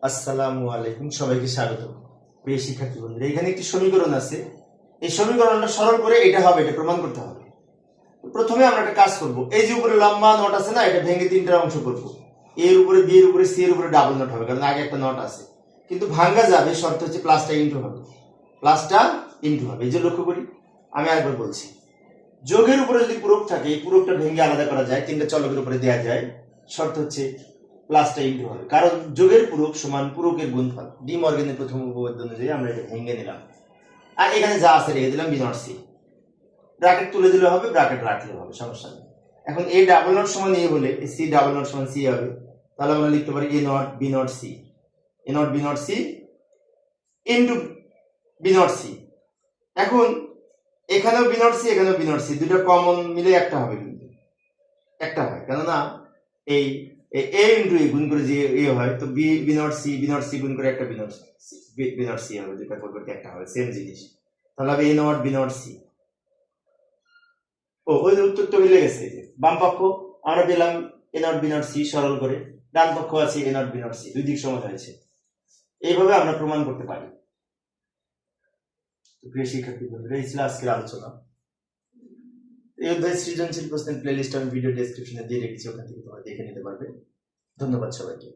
আসসালামু আলাইকুম, সবাইকে স্বাগত। প্রিয় শিক্ষার্থী বন্ধুরা, এখানে একটি সমীকরণ আছে। এই সমীকরণটা সরল করে এটা হবে, এটা প্রমাণ করতে হবে। প্রথমে আমরা একটা কাজ করব। এই যে উপরে লম্বা নট আছে না, এটা ভেঙে তিনটা অংশ করব। এর উপরে বি এর উপরে সি এর উপরে ডাবল নট হবে, কারণ আগে একটা নট আছে। কিন্তু ভাঙা যাবে, শর্ত হচ্ছে প্লাসটা ইনটু হবে। প্লাসটা ইনটু হবে। এই যে লক্ষ্য করি, আমি আরেকবার বলছি। যোগের উপরে যদি পূরক থাকে, এই পূরকটা ভেঙে আলাদা করা যায়, তিনটা চলকের উপরে দেওয়া যায়। শর্ত হচ্ছে প্লাসটা ইনটু হবে, কারণ যোগের পূরক সমান পূরকের গুণফল। ডি মর্গেনের প্রথম উপপাদ্য অনুযায়ী আমরা এটা ভেঙে নিলাম, আর এখানে যা আছে রেখে দিলাম বি নট সি। ব্র্যাকেট তুলে দিলে হবে, ব্র্যাকেট রাখলে হবে, সমস্যা নেই। এখন এ ডাবল নট সমান এ হলে সি ডাবল নট সমান সি হবে। তাহলে আমরা লিখতে পারি A not B not C, A not B not C into B not C. এখন এখানেও বি নট সি, এখানেও বি নট সি, দুটো কমন মিলে একটা হবে, কিন্তু একটা হয়, কেননা এই এ ইনটু এ গুণ করে যে এ হয়, তো বি বি নট সি গুণ করে একটা বি নট সি হবে, দুটো করবে একটা হবে, সেম জিনিস। তাহলে হবে এ নট বি নট সি। ওই উত্তর তো মিলে গেছে। যে বাম পক্ষ আমরা পেলাম এ নট বি নট সি সরল করে, ডান পক্ষ আছে এ নট বি নট সি, দুই দিক সমান হয়েছে। এইভাবে আমরা প্রমাণ করতে পারি। প্রিয় শিক্ষার্থী বন্ধুরা, এই ছিল আজকের আলোচনা। এই অধ্যায় সৃজনশীল প্রশ্নের প্লেলিস্ট আমি ভিডিও ডেসক্রিপশনে দিয়ে রেখেছি, ওখান থেকে তোমরা দেখে নিতে পারবে। ধন্যবাদ সবাইকে।